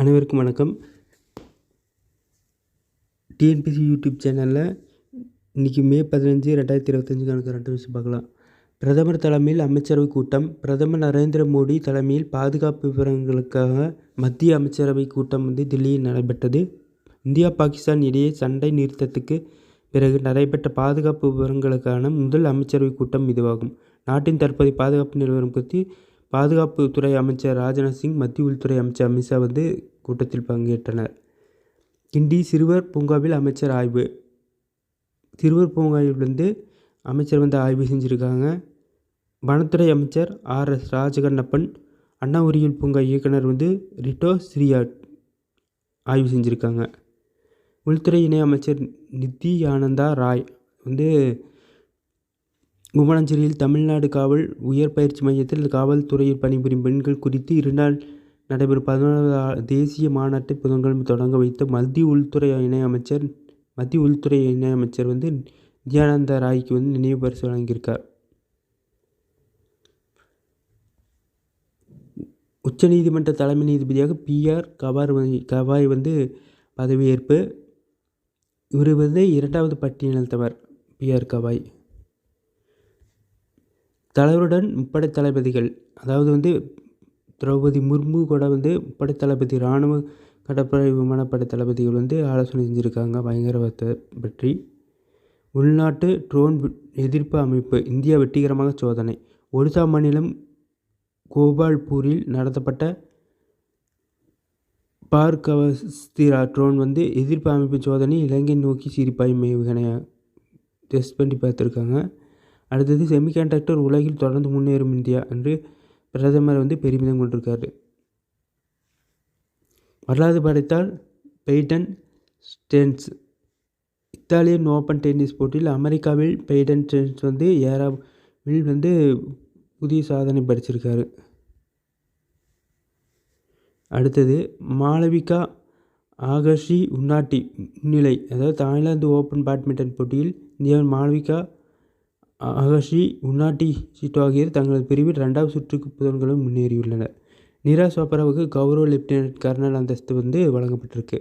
அனைவருக்கும் வணக்கம். TNPSC YouTube சேனலில் இன்றைக்கி மே 15, 2025 கரண்ட் நியூஸ் பார்க்கலாம். பிரதமர் தலைமையில் அமைச்சரவை கூட்டம். பிரதமர் நரேந்திர மோடி தலைமையில் பாதுகாப்பு விவரங்களுக்காக மத்திய அமைச்சரவை கூட்டம் தில்லியில் நடைபெற்றது. இந்தியா பாகிஸ்தான் இடையே சண்டை நிறுத்தத்துக்கு பிறகு நடைபெற்ற பாதுகாப்பு விவரங்களுக்கான முதல் அமைச்சரவை கூட்டம் இதுவாகும். நாட்டின் தற்போதைய பாதுகாப்பு நிலவரம் குறித்து பாதுகாப்புத்துறை அமைச்சர் ராஜ்நாத் சிங், மத்திய உள்துறை அமைச்சர் அமித்ஷா கூட்டத்தில் பங்கேற்றனர். கிண்டி சிறுவர் பூங்காவில் அமைச்சர் ஆய்வு. சிறுவர் பூங்காவில் அமைச்சர் ஆய்வு செஞ்சுருக்காங்க. வனத்துறை அமைச்சர் RS ராஜகண்ணப்பன், அண்ணா உயிரியல் பூங்கா இயக்குனர் ரிட்டோ ஸ்ரீயாட் ஆய்வு செஞ்சுருக்காங்க. உள்துறை இணை அமைச்சர் நித்யானந்தா ராய் குமணஞ்சேரியில் தமிழ்நாடு காவல் உயர் பயிற்சி மையத்தில் காவல்துறையில் பணிபுரியும் பெண்கள் குறித்து 2 நாள் நடைபெறும் 11வது தேசிய மாநாட்டை புதன்கிழமை தொடங்க வைத்த மத்திய உள்துறை இணை அமைச்சர் நித்யானந்தா ராய்க்கு நினைவு பரிசு வழங்கியிருக்கார். உச்சநீதிமன்ற தலைமை நீதிபதியாக PR கவாய் பதவியேற்பு. இவர் 2வது பட்டியலினத்தவர். PR கவாய் தலைவருடன் முப்படை தளபதிகள், அதாவது திரௌபதி முர்மு கூட முப்படை தளபதி, இராணுவ கடற்படை விமானப்படை தளபதிகள் ஆலோசனை செஞ்சுருக்காங்க பயங்கரவாதத்தை பற்றி. உள்நாட்டு ட்ரோன் எதிர்ப்பு அமைப்பு இந்தியா வெற்றிகரமாக சோதனை. ஒடிசா மாநிலம் கோபால்பூரில் நடத்தப்பட்ட பார்கவஸ்திரா ட்ரோன் எதிர்ப்பு அமைப்பு சோதனை இலங்கை நோக்கி சிரிப்பாயும் ஏவுகணையை டெஸ்ட் பண்ணி பார்த்துருக்காங்க. அடுத்தது செமிகண்டக்டர் உலகில் தொடர்ந்து முன்னேறும் இந்தியா என்று பிரதமர் பெருமிதம் கொண்டிருக்காரு. வரலாறு படைத்தால் Peyton Stearns. Italian Open tennis போட்டியில் அமெரிக்காவில் பெய்டன் ஸ்டேன்ஸ் ஏராவில் புதிய சாதனை படிச்சிருக்காரு. அடுத்தது மாளவிகா ஆகர்ஷி உன்னாட்டி முன்னிலை. அதாவது தாய்லாந்து ஓப்பன் பேட்மிண்டன் போட்டியில் இந்தியாவின் மாளவிகா ஆகர்ஷி உன்னாட்டி சீட்டு ஆகியோர் தங்களது பிரிவில் 2வது சுற்றுக்கு புதன்கிழமை முன்னேறியுள்ளனர். நீரஜ் சோப்ராவுக்கு கௌரவ லெப்டினன்ட் கர்னல் அந்தஸ்து வழங்கப்பட்டிருக்கு.